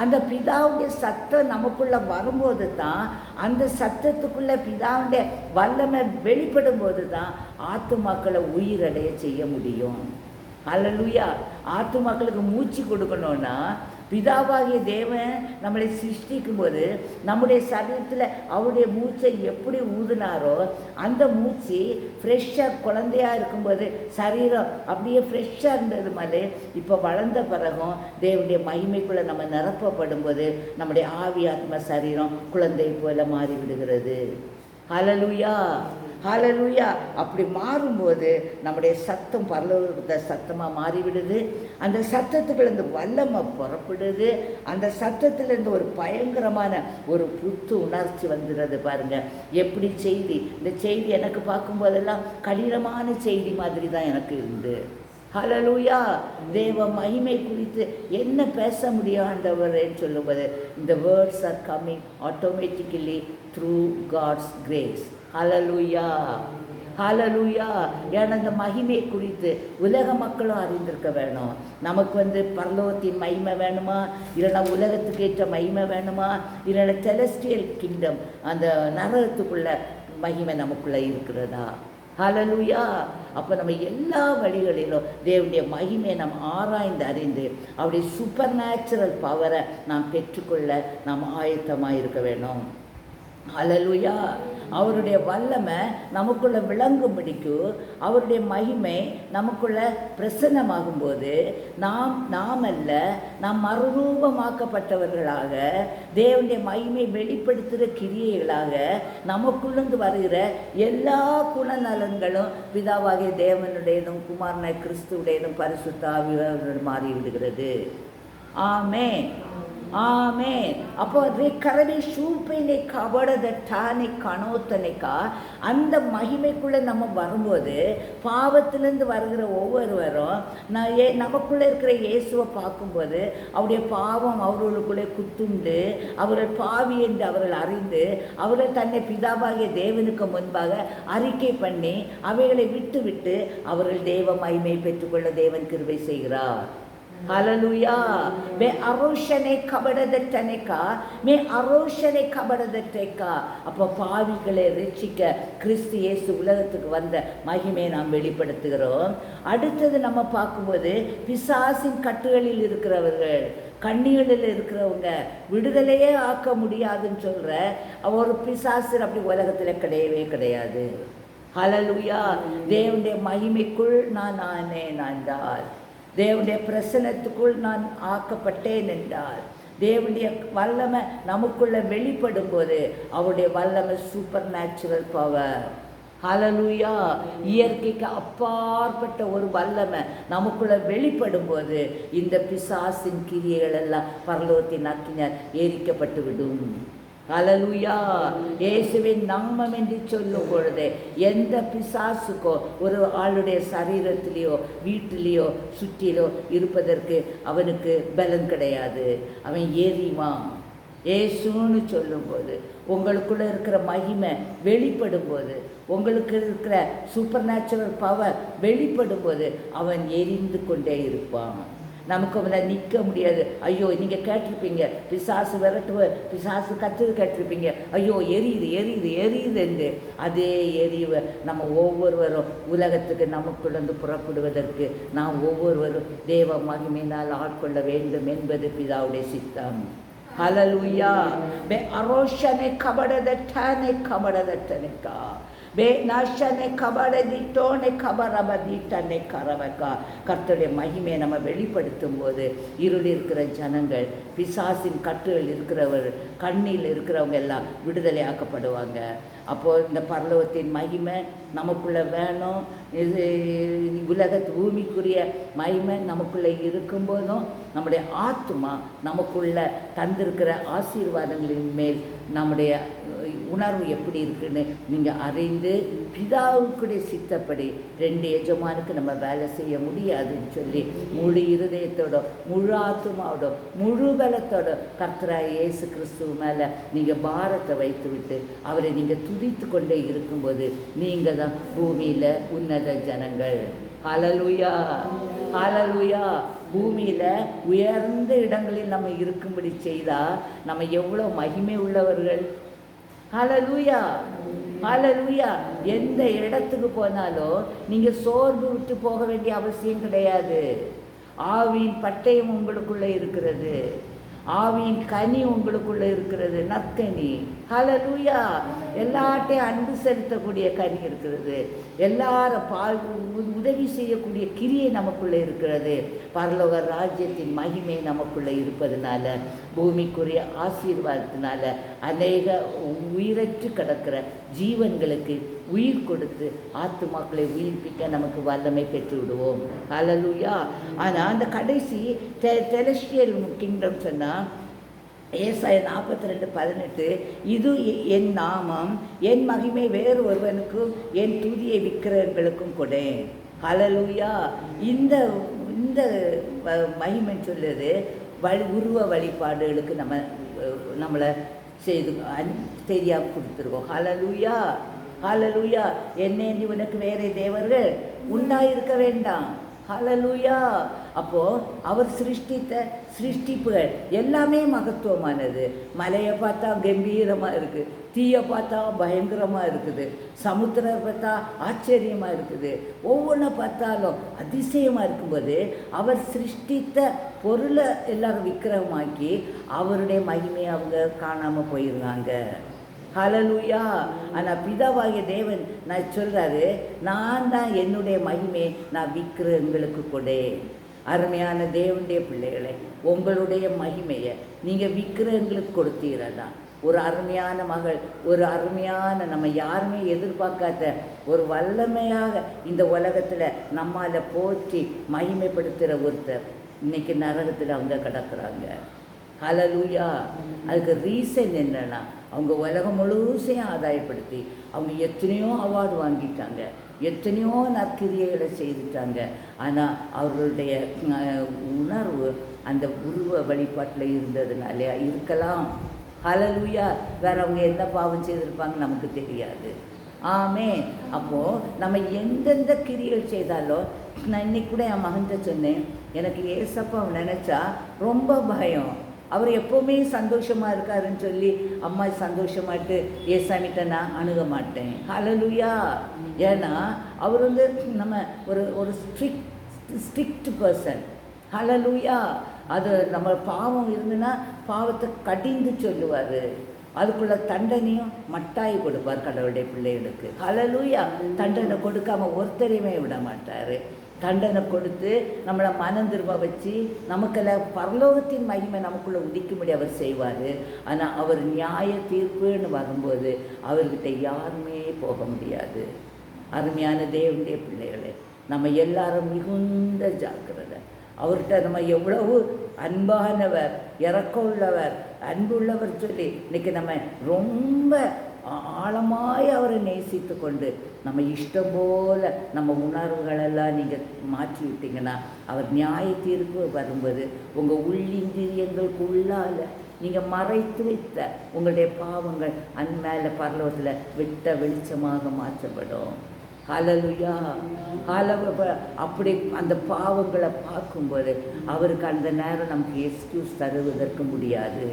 அந்த பிதாவுடைய சத்தம் நமக்குள்ளே வரும்போது தான், அந்த சத்தத்துக்குள்ளே பிதாவுடைய வல்லமை வெளிப்படும் போது தான் ஆத்துமாக்களை உயிரடைய செய்ய முடியும். ஹல்லேலூயா. ஆத்துமாக்களுக்கு மூச்சு கொடுக்கணும்னா பிதாவாகிய தேவன் நம்மளை சிருஷ்டிக்கும் போது நம்முடைய சரீரத்தில் அவருடைய மூச்சை எப்படி ஊதுனாரோ அந்த மூச்சு ஃப்ரெஷ்ஷாக குழந்தையாக இருக்கும்போது சரீரம் அப்படியே ஃப்ரெஷ்ஷாக இருந்தது மாதிரி இப்போ வளர்ந்த பிறகும் தேவனுடைய மகிமைக்குள்ளே நம்ம நிரப்பப்படும் போது நம்முடைய ஆவி ஆத்ம சரீரம் குழந்தை போல மாறி விடுகிறது. ஹல்லேலூயா, ஹல்லேலூயா. அப்படி மாறும்போது நம்முடைய சத்தம் பரலோக சத்தமாக மாறிவிடுது. அந்த சத்தத்துக்குள்ளேருந்து வல்லமை புறப்படுது. அந்த சத்தத்திலேருந்து ஒரு பயங்கரமான ஒரு புத்து உணர்ச்சி வந்துடுறது. பாருங்கள் எப்படி செய்தி. இந்த செய்தி எனக்கு பார்க்கும்போதெல்லாம் கடினமான செய்தி மாதிரி தான் எனக்கு இருந்து. ஹல்லேலூயா. தேவ மகிமை குறித்து என்ன பேச முடியும் ஆண்டவரேன்னு சொல்லும்போது இந்த words are coming automatically through God's grace. Hallelujah, hallelujah. ஏன்னா இந்த மகிமை குறித்து உலக மக்களும் அறிந்திருக்க வேணும். நமக்கு பரலோகத்தின் மகிமை வேணுமா, இல்லைன்னா உலகத்துக்கு ஏற்ற மகிமை வேணுமா, இல்லைன்னா செலஸ்டியல் கிங்டம் அந்த நரகத்துக்குள்ள மகிமை நமக்குள்ளே இருக்கிறதா? ஹல்லேலூயா. அப்போ நம்ம எல்லா வழிகளிலும் தேவனுடைய மகிமையை நாம் ஆராய்ந்து அறிந்து அவருடைய சூப்பர் நேச்சுரல் பவரை நாம் பெற்றுக்கொள்ள நாம் ஆயத்தமாக இருக்க வேணும். ஹல்லேலூயா. அவருடைய வல்லமை நமக்குள்ளே விளங்கும்படிக்கு அவருடைய மகிமை நமக்குள்ளே பிரசன்னமாகும்போது நாம் அல்ல, நாம் மறுரூபமாக்கப்பட்டவர்களாக தேவனுடைய மகிமை வெளிப்படுத்துகிற கிரியைகளாக நமக்குள்ளேருந்து வருகிற எல்லா குணநலன்களும் பிதாவாகிய தேவனுடையதும் குமாரனை கிறிஸ்துவுடையதும் பரிசுத்த ஆவியானவருடன் மாறிவிடுகிறது. ஆமென், ஆமென். அப்போ கரடி சூப்பைனை கபடத டானை கணோத்தனைக்கா அந்த மகிமைக்குள்ளே நம்ம வரும்போது பாவத்திலேருந்து வருகிற ஒவ்வொருவரும் நமக்குள்ளே இருக்கிற இயேசுவை பார்க்கும்போது அவருடைய பாவம் அவர்களுக்குள்ளே குத்துண்டு அவர்கள் பாவி என்று அவர்கள் அறிந்து அவர்கள் தன்னை பிதாவாகிய தேவனுக்கு முன்பாக அறிக்கை பண்ணி அவைகளை விட்டு விட்டு அவர்கள் தேவ மகிமை பெற்றுக்கொள்ள தேவன் கிருபை செய்கிறார். ஹல்லேலூயா. மே அரோஷனை கபடதட்டனைக்கா, மே அரோஷனை கபடதட்டைக்கா. அப்போ பாவிகளை ரட்சிக்க கிறிஸ்து இயேசு உலகத்துக்கு வந்த மகிமையை நாம் வெளிப்படுத்துகிறோம். அடுத்தது நம்ம பார்க்கும்போது பிசாசின் கட்டுகளில் இருக்கிறவர்கள், கண்ணிகளில் இருக்கிறவங்க விடுதலையே ஆக்க முடியாதுன்னு சொல்கிற ஒரு பிசாசு அப்படி உலகத்தில் கிடையவே கிடையாது. ஹல்லேலூயா. தேவனுடைய மகிமைக்குள் நான் என்றால், தேவனுடைய பிரசன்னத்துக்குள் நான் ஆக்கப்பட்டேன் என்றால், தேவனுடைய வல்லமை நமக்குள்ளே வெளிப்படும் போது அவருடைய வல்லமை சூப்பர் நேச்சுரல் பவர். ஹல்லேலூயா. இயற்கைக்கு அப்பாற்பட்ட ஒரு வல்லமை நமக்குள்ளே வெளிப்படும் போது இந்த பிசாசின் கிரியைகள் எல்லாம் பரலோகத்தின் அக்கினியால் எரிக்கப்பட்டு விடும். ஹல்லேலூயா. இயேசுவின் நாமம் என்று சொல்லும் பொழுது எந்த பிசாசுக்கோ ஒரு ஆளுடைய சரீரத்திலேயோ வீட்டிலேயோ சுற்றிலோ இருப்பதற்கு அவனுக்கு பலன் கிடையாது. அவன் எரிவான். இயேசுன்னு சொல்லும்போது உங்களுக்குள்ளே இருக்கிற மகிமை வெளிப்படும் போது, உங்களுக்கு இருக்கிற சூப்பர் நேச்சுரல் பவர் வெளிப்படும் போது அவன் எரிந்து கொண்டே இருப்பான். நமக்கு அவனை நிற்க முடியாது. ஐயோ, நீங்கள் கேட்டிருப்பீங்க பிசாசு விரட்டுவ பிசாசு கற்று கேட்டிருப்பீங்க, ஐயோ எரியுது எரியுது எரியுது என்று. அதே எரிவை நம்ம ஒவ்வொருவரும் உலகத்துக்கு நமக்குள்ளே புறப்படுவதற்கு நாம் ஒவ்வொருவரும் தேவ மகிமையினால் ஆட்கொள்ள வேண்டும் என்பது பிதாவுடைய சித்தம். ஹல்லேலூயா. பே அரோஷனை கபடதட்டனை கபடதட்டனைக்கா பே நாஷனை கபடதிட்டோனை கபரபதிட்டனை கரவக்கா. கர்த்தருடைய மகிமையை நம்ம வெளிப்படுத்தும் போது இருள் இருக்கிற ஜனங்கள், பிசாசின் கட்டுகள் இருக்கிறவர், கண்ணில் இருக்கிறவங்க எல்லாம் விடுதலை ஆக்கப்படுவாங்க. அப்போது இந்த பரலோகத்தின் மகிமை நமக்குள்ளே வேணும். இது பூமிக்குரிய மகிமை நமக்குள்ளே இருக்கும்போதும் நம்முடைய ஆத்மா நமக்குள்ளே தந்திருக்கிற ஆசீர்வாதங்களின் மேல் நம்முடைய உணர்வு எப்படி இருக்குன்னு நீங்கள் அறிந்து பிதாவுக்குடைய சித்தப்படி 2 எஜமானுக்கு நம்ம வேலை செய்ய முடியாதுன்னு சொல்லி முழு இருதயத்தோட, முழு ஆத்துமாவோட, முழு பலத்தோட கர்த்தராகிய இயேசு கிறிஸ்துவ மேலே நீங்கள் பாரத்தை வைத்து விட்டு அவரை நீங்கள் துதித்து கொண்டே இருக்கும்போது நீங்கள் தான் பூமியில் உன்னத ஜனங்கள். ஹல்லேலூயா, ஹல்லேலூயா. பூமியில் உயர்ந்த இடங்களில் நம்ம இருக்கும்படி செய்தால் நம்ம எவ்வளோ மகிமை உள்ளவர்கள். ஹல்லேலூயா, ஹல்லேலூயா. எந்த இடத்துக்கு போனாலும் நீங்கள் சோர்வு விட்டு போக வேண்டிய அவசியம் கிடையாது. ஆவியின் பட்டயம் உங்களுக்குள்ளே இருக்கிறது, ஆவியின் கனி உங்களுக்குள்ளே இருக்கிறது, நற்கனி. ஹல்லேலூயா. எல்லாட்டையும் அன்பு செலுத்தக்கூடிய கனி இருக்கிறது, எல்லாரும் உதவி செய்யக்கூடிய கிரியை நமக்குள்ளே இருக்கிறது. பரலோக ராஜ்யத்தின் மகிமை நமக்குள்ளே இருப்பதனால, பூமிக்குரிய ஆசீர்வாதத்தினால அநேக உயிரற்று கிடக்கிற ஜீவன்களுக்கு உயிர் கொடுத்து ஆத்துமாக்களை உயிர்ப்பிக்க நமக்கு வல்லமை பெற்று விடுவோம். ஹல்லேலூயா. ஆனால் அந்த கடைசி செலஸ்டியல் கிங்டம் சொன்னால் ஏசாயா 42:18, இது என் நாமம், என் மகிமை வேறு ஒருவனுக்கும் என் துதியை விக்கிரகங்களுக்கும் கொடேன். ஹல்லேலூயா. இந்த இந்த மகிமைன்னு சொல்லுது உருவ வழிபாடுகளுக்கு நம்மளை செய்து தெரியாமல் கொடுத்துருக்கோம். ஹல்லேலூயா, ஹல்லேலூயா. என்னென்னு உனக்கு வேறே தேவர்கள் உண்டாயிருக்க வேண்டாம். ஹல்லேலூயா. அப்போது அவர் சிருஷ்டித்த சிருஷ்டிப்புகள் எல்லாமே மகத்துவமானது. மலையை பார்த்தா கம்பீரமாக இருக்குது, தீயை பார்த்தா பயங்கரமாக இருக்குது, சமுத்திரம் பார்த்தா ஆச்சரியமாக இருக்குது, ஒவ்வொன்றை பார்த்தாலும் அதிசயமாக இருக்கும்போது அவர் சிருஷ்டித்த பொருளை எல்லாரும் விக்கிரகமாக்கி அவருடைய மகிமையை அவங்க காணாமல் போயிடுறாங்க. ஹல்லேலூயா. ஆனால் பிதாவாகிய தேவன் நான் சொல்கிறாரு, நான் தான் என்னுடைய மகிமையை நான் விக்கிரகங்களுக்கு கொடேன். அருமையான தேவனுடைய பிள்ளைகளை, உங்களுடைய மகிமையை நீங்கள் விக்கிரகங்களுக்கு கொடுத்தீங்கன்னா, ஒரு அருமையான மகள், ஒரு அருமையான நம்ம யாருமே எதிர்பார்க்காத ஒரு வல்லமையாக இந்த உலகத்தில் நம்மால் போற்றி மகிமைப்படுத்துகிற ஒருத்தர் இன்றைக்கி நரகத்தில் அவங்க கிடக்குறாங்க. ஹல்லேலூயா. அதுக்கு ரீசன் என்னென்னா, அவங்க உலகம் முழுசையும் ஆதாயப்படுத்தி அவங்க எத்தனையோ அவார்டு வாங்கிட்டாங்க, எத்தனையோ நற்கிரியைகளை செய்துட்டாங்க. ஆனால் அவர்களுடைய உணர்வு அந்த உருவ வழிபாட்டில் இருந்ததுனால இருக்கலாம். ஹல்லேலூயா. வேறு அவங்க என்ன பாவம் செய்திருப்பாங்க நமக்கு தெரியாது. ஆமே. அப்போது நம்ம எந்தெந்த கிரியைகள் செய்தாலும், நான் இன்னைக்கு கூட என் மகன்கிட்ட சொன்னேன், எனக்கு ஏசப்பா நினச்சா ரொம்ப பயம். அவர் எப்போவுமே சந்தோஷமாக இருக்காருன்னு சொல்லி அம்மா சந்தோஷமாட்டு ஏசாமிட்ட நான் அணுக மாட்டேன். ஹல்லேலூயா. ஏன்னா அவர் நம்ம ஒரு ஸ்ட்ரிக்ட் பர்சன். ஹல்லேலூயா. அது நம்ம பாவம் இருந்துன்னா பாவத்தை கடிந்து சொல்லுவார், அதுக்குள்ள தண்டனையும் மட்டாய் கொடுப்பார் கடவுளுடைய பிள்ளைகளுக்கு. ஹல்லேலூயா. தண்டனை கொடுக்காமல் ஒருத்தரையுமே விட மாட்டார். தண்டனை கொடுத்து நம்மளை மனம் திரும்ப வச்சு நமக்கெல்லாம் பரலோகத்தின் மகிமை நமக்குள்ளே உதிக்கும்படி அவர் செய்வார். ஆனால் அவர் நியாய தீர்ப்புன்னு வரும்போது அவர்கிட்ட யாருமே போக முடியாது. அருமையான தேவனுடைய பிள்ளைகளே, நம்ம எல்லாரும் மிகுந்த ஜாக்கிரதை. அவர்கிட்ட நம்ம எவ்வளவு அன்பானவர், இரக்கம் உள்ளவர், அன்புள்ளவர் சொல்லி இன்றைக்கி நம்ம ரொம்ப ஆழமாய் அவரை நேசித்து கொண்டு நம்ம இஷ்டம் போல் நம்ம உணர்வுகளெல்லாம் நீங்கள் மாற்றி விட்டீங்கன்னா, அவர் நியாய தீர்ப்பு வரும்போது உங்கள் உள்ளிந்திரியங்களுக்குள்ளால் நீங்கள் மறைத்து வைத்த உங்களுடைய பாவங்கள் அந்மேலே பரலோகத்தில் விட்ட வெளிச்சமாக மாற்றப்படும். ஹல்லேலூயா. அப்படி அந்த பாவங்களை பார்க்கும்போது அவருக்கு அந்த நேரம் நமக்கு எக்ஸ்கியூஸ் தருவதற்கு முடியாது.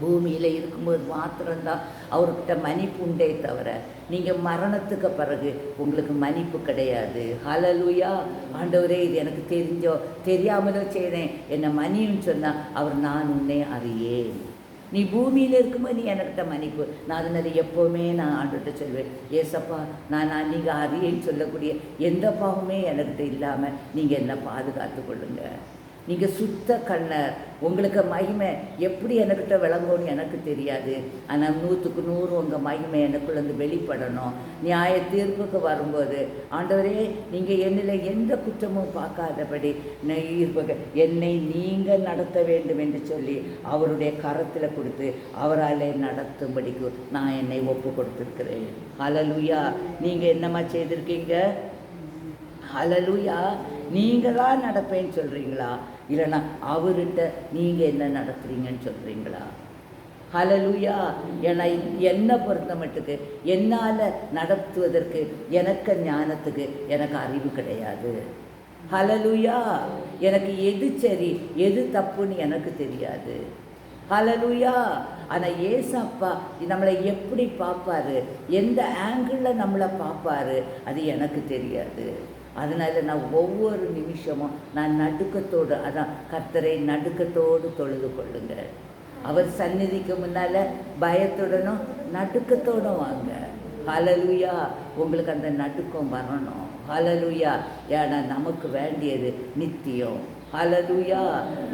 பூமியில் இருக்கும்போது மாத்திரம்தான் அவர்கிட்ட மன்னிப்பு உண்டே தவிர நீங்கள் மரணத்துக்கு பிறகு உங்களுக்கு மன்னிப்பு கிடையாது. ஹல்லேலூயா. ஆண்டவரே, இது எனக்கு தெரிஞ்சோ தெரியாமலோ செய்தேன், என்னை மன்னின்னு சொன்னால் அவர் நான் உன்னை அறியேன். நீ பூமியில் இருக்கும்போது நீ என்கிட்ட மன்னிப்பு. நான் அதனால எப்போவுமே நான் ஆண்டுகிட்ட சொல்வேன், ஏசப்பா நான் நீங்கள் அறியேன்னு சொல்லக்கூடிய எந்த பாவமே என்கிட்ட இல்லாமல் நீங்கள் என்னை பாதுகாத்து கொள்ளுங்க. நீங்கள் சுத்த கண்ணர். உங்களுக்கு மகிமை எப்படி எனக்கிட்ட விளங்கும்னு எனக்கு தெரியாது. ஆனால் 100க்கு 100 உங்கள் மகிமை எனக்குள்ளேருந்து வெளிப்படணும். நியாய தீர்ப்புக்கு வரும்போது ஆண்டவரே நீங்கள் என்னில் எந்த குற்றமும் பார்க்காதபடி என்னை நீங்கள் நடத்த வேண்டும் என்று சொல்லி அவருடைய கரத்தில் கொடுத்து அவராலே நடத்தும்படிக்கு நான் என்னை ஒப்பு கொடுத்துருக்கிறேன். ஹல்லேலூயா. நீங்கள் என்னம்மா செய்திருக்கீங்க? ஹல்லேலூயா. நீங்கள் தான் நடப்பேன்னு சொல்கிறீங்களா, இல்லைன்னா அவர்கிட்ட நீங்கள் என்ன நடத்துகிறீங்கன்னு சொல்கிறீங்களா? ஹல்லேலூயா. ஏன்னா என்னை பொறுத்த மட்டுக்கு என்னால் நடத்துவதற்கு எனக்கு ஞானத்துக்கு எனக்கு அறிவு கிடையாது. ஹல்லேலூயா. எனக்கு எது சரி எது தப்புன்னு எனக்கு தெரியாது. ஹல்லேலூயா. ஆனால் ஏசப்பா நம்மளை எப்படி பார்ப்பாரு, எந்த ஆங்கிளில் நம்மளை பார்ப்பாரு அது எனக்கு தெரியாது. அதனால் நான் ஒவ்வொரு நிமிஷமும் நான் நடுக்கத்தோடு, அதான் கர்த்தரை நடுக்கத்தோடு தொழுது கொள்ளுங்க. அவர் சந்நிதிக்கு முன்னால் பயத்துடனும் நடுக்கத்தோடும் வாங்க. ஹல்லேலூயா. உங்களுக்கு அந்த நடுக்கம் வரணும். ஹல்லேலூயா. ஏன்னா நமக்கு வேண்டியது நித்தியம். ஹல்லேலூயா.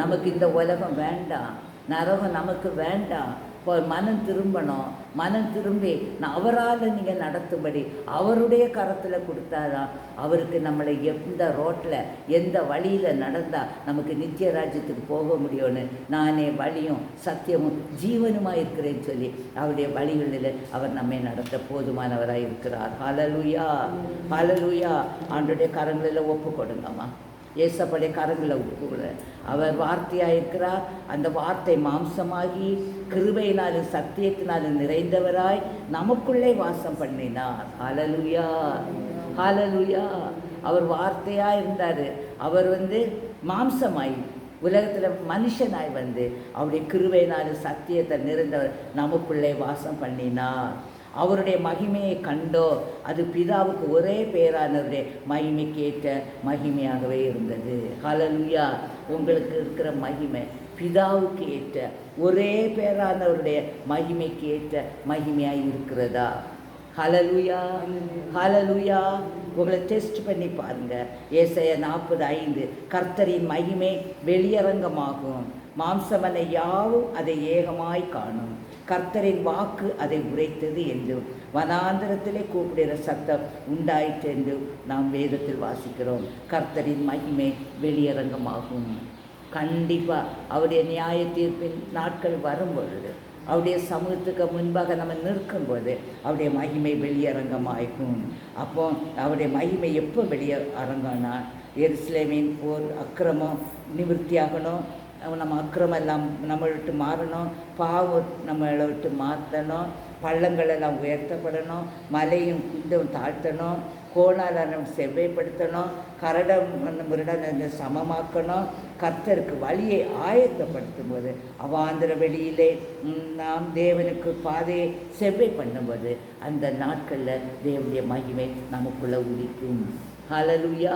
நமக்கு இந்த உலகம் வேண்டாம், நரகம் நமக்கு வேண்டாம். இப்போ மனம் திரும்பணும். மனம் திரும்பி அவரால் நீங்கள் நடத்தும்படி அவருடைய கரத்தில் கொடுத்தாதான் அவருக்கு நம்மளை எந்த ரோட்டில் எந்த வழியில் நடந்தால் நமக்கு நித்திய ராஜ்யத்துக்கு போக முடியும்னு நானே வழியும் சத்தியமும் ஜீவனுமாக இருக்கிறேன்னு சொல்லி அவருடைய வழிகளில் அவர் நம்மை நடத்த போதுமானவராக இருக்கிறார். ஹல்லேலூயா. ஹல்லேலூயா. ஆண்டவருடைய கரங்களில் ஒப்பு கொடுங்கம்மா. ஏசப்படைய கரங்களை ஒப்புக்கொள்ள. அவர் வார்த்தையாக இருக்கிறார். அந்த வார்த்தை மாம்சமாகி கிருபையினாலும் சத்தியத்தினாலும் நிறைந்தவராய் நமக்குள்ளே வாசம் பண்ணினார். ஹல்லேலூயா. ஹல்லேலூயா. அவர் வார்த்தையாக இருந்தார். அவர் மாம்சமாய் உலகத்தில் மனுஷனாய் அவருடைய கிருபையினாலும் சத்தியத்தை நிறைந்தவர் நமக்குள்ளே வாசம் பண்ணினார். அவருடைய மகிமையை கண்டோ அது பிதாவுக்கு ஒரே பேரானவருடைய மகிமைக்கேற்ற மகிமையாகவே இருந்தது. ஹல்லேலூயா. உங்களுக்கு இருக்கிற மகிமை பிதாவுக்கு ஏற்ற ஒரே பேரானவருடைய மகிமைக்கு ஏற்ற மகிமையாக இருக்கிறதா? ஹல்லேலூயா. ஹல்லேலூயா. உங்களை டெஸ்ட் பண்ணி பாருங்கள். ஏசாயா 40:5 கர்த்தரின் மகிமை வெளியரங்கமாகும், மாம்சமனை யாவும் அதை ஏகமாய் காணும், கர்த்தரின் வாக்கு அதை உரைத்தது என்றும் வனாந்திரத்திலே கூப்பிடுகிற சத்தம் உண்டாயிற்று என்று நாம் வேதத்தில் வாசிக்கிறோம். கர்த்தரின் மகிமை வெளியரங்கமாகும். கண்டிப்பாக அவருடைய நியாய தீர்ப்பின் நாட்கள் வரும்பொழுது, அவருடைய சமூகத்துக்கு முன்பாக நம்ம நிற்கும்போது அவருடைய மகிமை வெளியரங்கமாகும். அப்போ அவருடைய மகிமை எப்போ வெளியரங்கம்னா, எருசலேமின் போர் அக்கிரமம் நிவர்த்தியாகணும், நம்ம அக்கிரமம் எல்லாம் நம்மளை விட்டு மாறணும், பாவம் நம்மளை விட்டு மாற்றணும், பள்ளங்களெல்லாம் உயர்த்தப்படணும், மலையும் குண்டும் தாழ்த்தணும், கோணாலம் செவ்வைப்படுத்தணும், கரடம் முரடன் சமமாக்கணும். கர்த்தருக்கு வழியை ஆயத்தப்படுத்தும் போது அவாந்திர வெளியிலே நாம் தேவனுக்கு பாதையை செவ்வை பண்ணும்போது அந்த நாட்களில் தேவனுடைய மகிமை நமக்குள்ளே உதிக்கும். ஹல்லேலூயா.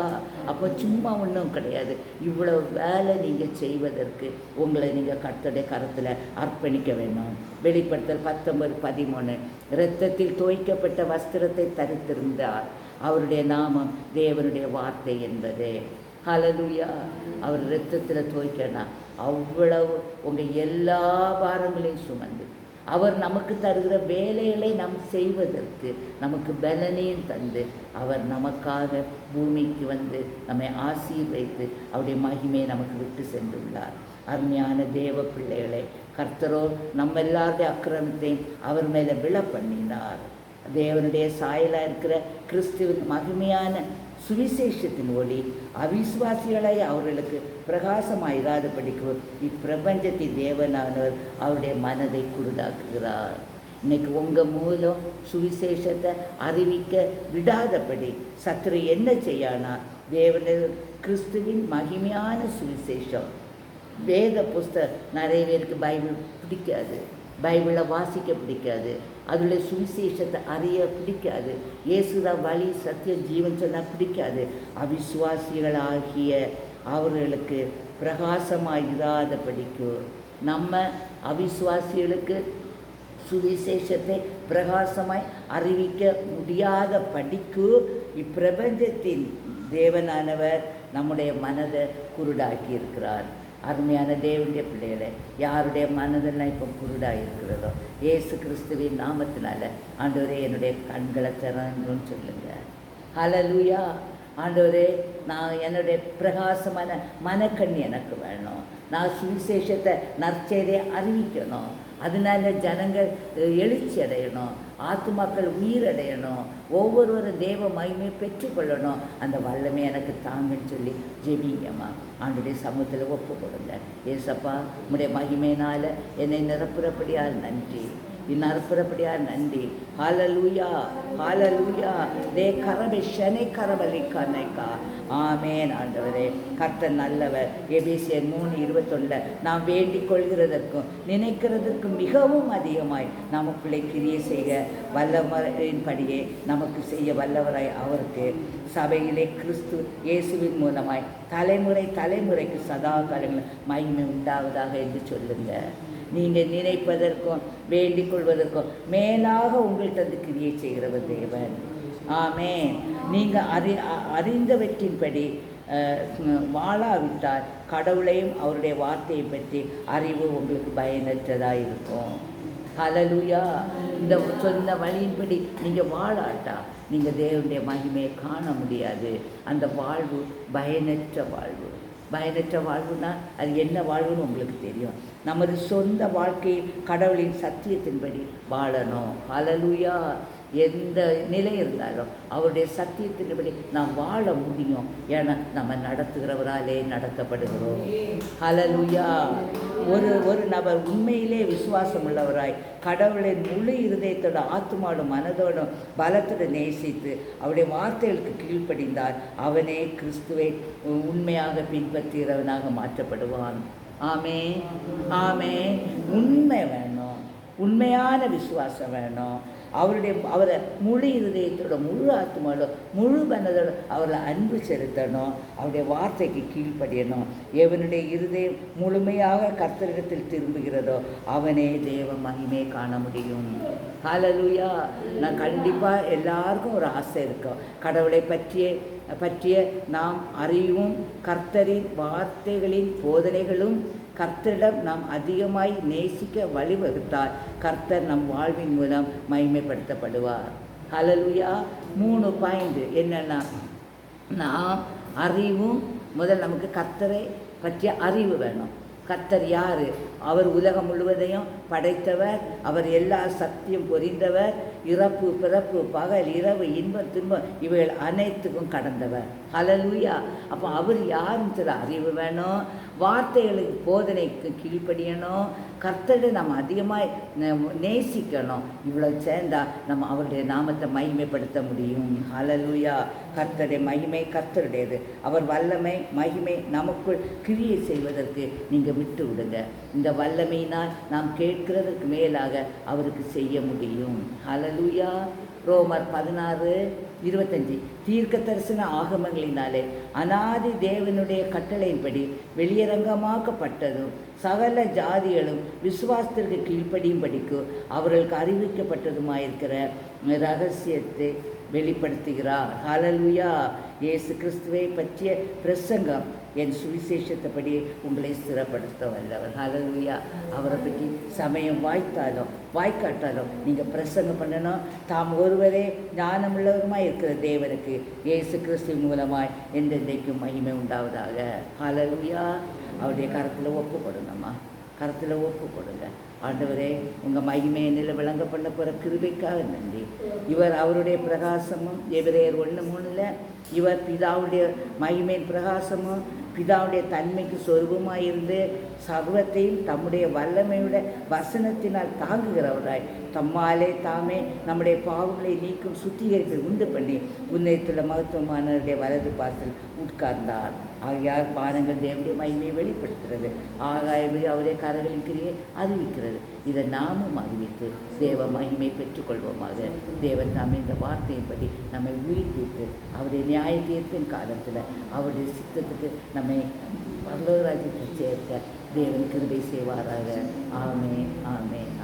அப்போ சும்மா ஒன்றும் கிடையாது. இவ்வளோ வேலை நீங்கள் செய்வதற்கு உங்களை நீங்கள் கர்த்தருடைய கரத்தில் அர்ப்பணிக்க வேணும். வெளிப்படுத்தல் 19:13 இரத்தத்தில் தோய்க்கப்பட்ட வஸ்திரத்தை தரித்திருந்தார், அவருடைய நாமம் தேவனுடைய வார்த்தை என்பதே. ஹல்லேலூயா. அவர் இரத்தத்தில் தோய்க்கனா அவ்வளவு உங்கள் எல்லா பாரங்களையும் சுமந்து அவர் நமக்கு தருகிற வேலைகளை நாம் செய்வதற்கு நமக்கு பலனையும் தந்து அவர் நமக்காக பூமிக்கு நம்மை ஆசீர்வைத்து அவருடைய மகிமையை நமக்கு விட்டு சென்றுள்ளார். அருமையான தேவ பிள்ளைகளை, கர்த்தரோ நம்ம எல்லாருடைய அக்கிரமத்தையும் அவர் மேலே விழ பண்ணினார். தேவனுடைய சாயலாக இருக்கிற கிறிஸ்துவின் மகிமையான சுவிசேஷத்தின் ஒளி அவிசுவாசிகளாய் அவர்களுக்கு பிரகாசமாயிராதபடிக்கு இப்பிரபஞ்சத்தின் தேவனானவர் அவருடைய மனதை குருடாக்குகிறார். இன்னைக்கு உங்கள் மூலம் சுவிசேஷத்தை அறிவிக்க விடாதபடி சத்துரு என்ன செய்யானா, தேவனுடைய கிறிஸ்துவின் மகிமையான சுவிசேஷம் வேத புஸ்தகம் நிறைய பேருக்கு பைபிள் பிடிக்காது, பைபிளை வாசிக்க பிடிக்காது, அதில் சுவிசேஷத்தை அறிய பிடிக்காது, இயேசுதான் வழி சத்தியம் ஜீவன் சொன்னால் பிடிக்காது. அவிசுவாசிகளாகிய அவர்களுக்கு பிரகாசமாயிராத படிக்கும். நம்ம அவிசுவாசிகளுக்கு சுவிசேஷத்தை பிரகாசமாய் அறிவிக்க முடியாத படிக்கு இப்பிரபஞ்சத்தின் தேவனானவர் நம்முடைய மனதை குருடாக்கி இருக்கிறார். அருமையான தேவனுடைய பிள்ளைகளை, யாருடைய மனதெல்லாம் இப்போ குருடாக இருக்கிறதோ இயேசு கிறிஸ்துவின் நாமத்தினால ஆண்டவரே என்னுடைய கண்களை திறங்கன்னு சொல்லுங்க. ஹல்லேலூயா. ஆண்டவரே, நான் என்னுடைய பிரகாசமான மனக்கண் எனக்கு வேணும். நான் சுவிசேஷத்தை நற்செய்தியை அறிவிக்கணும். அதனால ஜனங்கள் எழுச்சி அடையணும், ஆத்துமாக்கள் உயிரடையணும், ஒவ்வொருவரும் தேவ மகிமையை பெற்றுக்கொள்ளணும். அந்த வல்லமை எனக்கு தாங்கன்னு சொல்லி ஜெபிங்கம்மா. ஆண்டுடைய சமூகத்தில் ஒப்பு கொடுங்க. ஏசப்பா, உம்முடைய மகிமையினால் என்னை நிரப்புறப்படியால் நன்றி, நிரப்புறப்படியால் நன்றி. ஹல்லேலூயா, ஹல்லேலூயா. தே கரபை ஷனை கரபலிக்கானைக்கா. ஆமேன். ஆண்டவரே, கர்த்தர் நல்லவர். எபேசியர் 3:21 நாம் வேண்டிக் கொள்கிறதற்கும் நினைக்கிறதற்கும் மிகவும் அதிகமாய் நமக்குள்ளே கிரியை செய்ய வல்லவரின்படியே நமக்கு செய்ய வல்லவராய் அவருக்கு சபையிலே கிறிஸ்து இயேசுவின் மூலமாய் தலைமுறை தலைமுறைக்கு சதா காலங்களில் மகிமை உண்டாவதாக என்று சொல்லுங்க. நீங்கள் நினைப்பதற்கும் வேண்டிக் கொள்வதற்கும் மேலாக உங்கள்கிட்ட வந்து கிரியை செய்கிறவர் தேவன். ஆமேன். நீங்கள் அறிந்தவற்றின்படி வாழாவிட்டால் கடவுளையும் அவருடைய வார்த்தையை பற்றி அறிவு உங்களுக்கு பயனற்றதாக இருக்கும். ஹல்லேலூயா. இந்த சொன்ன வழியின்படி நீங்கள் வாழாட்டா நீங்கள் தேவனுடைய மகிமையை காண முடியாது. அந்த வாழ்வு பயனற்ற வாழ்வு. பயனற்ற வாழ்வுனா அது என்ன வாழ்வுன்னு உங்களுக்கு தெரியும். நமது சொந்த வாழ்க்கையை கடவுளின் சத்தியத்தின்படி வாழணும். ஹல்லேலூயா. எந்த நிலை இருந்தாலும் அவருடைய சத்தியத்தின்படி நாம் வாழ முடியும். ஏன்னா நம்ம நடத்துகிறவராலே நடத்தப்படுகிறோம். ஹல்லேலூயா. ஒரு நபர் உண்மையிலே விசுவாசம் உள்ளவராய் கடவுளின் முழு இருதயத்தோட ஆத்துமாவோடும் மனதோடும் பலத்தோடு நேசித்து அவருடைய வார்த்தைகளுக்கு கீழ்ப்படிந்தார் அவனே கிறிஸ்துவை உண்மையாக பின்பற்றுகிறவனாக மாற்றப்படுவான். ஆமே, ஆமே. உண்மை வேணும், உண்மையான விசுவாசம் வேணும். அவரை முழு இருதயத்தோட முழு ஆத்மாவோட முழு மனதோட அவரை அன்பு செலுத்தணும். அவருடைய வார்த்தைக்கு கீழ்ப்படியணும். எவனுடைய இருதயம் முழுமையாக கர்த்தரிடத்தில் திரும்புகிறதோ அவனே தேவ மகிமையை காண முடியும். ஹல்லேலூயா. நான் கண்டிப்பாக எல்லாருக்கும் ஒரு ஆசை இருக்கும். கடவுளை பற்றிய நாம் அறிவும் கர்த்தரின் வார்த்தைகளின் போதனைகளும் கர்த்தரிடம் நாம் அதிகமாய் நேசிக்க வழிவகுத்தால் கர்த்தர் நம் வாழ்வின் மூலம் மகிமைப்படுத்தப்படுவார். ஹல்லேலூயா. 3 பாயிண்ட் என்னென்னா, நாம் அறிவும் முதல் நமக்கு கர்த்தரை பற்றிய அறிவு வேணும். கர்த்தர் யார்? அவர் உலகம் முழுவதையும் படைத்தவர். அவர் எல்லா சக்தியும் பொறிந்தவர். இறப்பு பிறப்பு பகல் இரவு இன்பம் துன்பம் இவைகள் அனைத்துக்கும் கடந்தவர். ஹல்லேலூயா. அப்போ அவர் யாருன்னு சொல்ல அறிவு வேணும். வார்த்தைகளுக்கு போதனைக்கு கீழ்ப்படியணும். கர்த்தரை நம்ம அதிகமாக நேசிக்கணும். இவ்வளோ சேர்ந்தால் நம்ம அவருடைய நாமத்தை மகிமைப்படுத்த முடியும். ஹல்லேலூயா. கர்த்தருடைய மகிமை கர்த்தருடையது. அவர் வல்லமை மகிமை நமக்குள் கிரியை செய்வதற்கு நீங்கள் விட்டு விடுங்க. இந்த வல்லமையினால் நாம் கேட்கிறதற்கு மேலாக அவருக்கு செய்ய முடியும். ஹல்லேலூயா. ரோமர் 16:25 தீர்க்க தரிசன ஆகமங்களினாலே அநாதி தேவனுடைய கட்டளையின்படி வெளியரங்கமாக்கப்பட்டதும் சகல ஜாதிகளும் விசுவாசத்திற்கு கீழ்ப்படியும்படிக்கு அவர்களுக்கு அறிவிக்கப்பட்டதுமாயிருக்கிற ரகசியத்தை வெளிப்படுத்துகிறார். ஹல்லேலூயா. இயேசு கிறிஸ்துவை பற்றிய பிரசங்கம் என் சுவிசேஷத்தைப்படி உங்களை ஸ்திரப்படுத்த வல்லவர். ஹல்லேலூயா. அவரை பற்றி சமயம் வாய்க்காட்டாலும் நீங்கள் பிரசங்கம் பண்ணணும். தாம் ஒருவரே ஞானமுள்ளவருமாய் இருக்கிற தேவனுக்கு இயேசு கிறிஸ்து மூலமாய் என்றென்றைக்கும் மகிமை உண்டாவதாக. ஹல்லேலூயா. அவருடைய கரத்தில் ஒப்பு கொடுங்கம்மா, கரத்தில் ஒப்பு கொடுங்க. ஆண்டவரே, உங்கள் மகிமை என்னில் விளங்க பண்ண போகிற கிருபைக்காக நன்றி. இவர் அவருடைய பிரகாசமும் எபிரேயர் 1:3 இவர் பிதாவுடைய மகிமையின் பிரகாசமும் பிதாவுடைய தன்மைக்கு சொரூபமாக இருந்து சர்வத்தையும் தம்முடைய வல்லமையுடைய வசனத்தினால் தாங்குகிறவராய் தம்மாலே தாமே நம்முடைய பாவங்களை நீக்கும் சுத்திகரிப்பை உண்டு பண்ணி உன்னதத்தில் மகத்துவமானவருடைய வலது பாசல் உட்கார்ந்தார். ஆகையார் பானங்கள் தேவனுடைய மகிமையை வெளிப்படுத்துகிறது. ஆகாயமே அவருடைய கரங்களின் கிரியை அறிவிக்கிறது. இதை நாமும் அறிவித்து தேவ மகிமை பெற்றுக்கொள்வோமாக. தேவன் தாமே இந்த வார்த்தையின்படி நம்மை உயிர்ப்பித்து அவருடைய நியாய தீர்ப்பின் காலத்தில் அவருடைய சித்தத்துக்கு நம்மை பரலோக ராஜ்யத்தை சேர்க்க தேவன் கிருபை செய்வாராக. ஆமென், ஆமென்.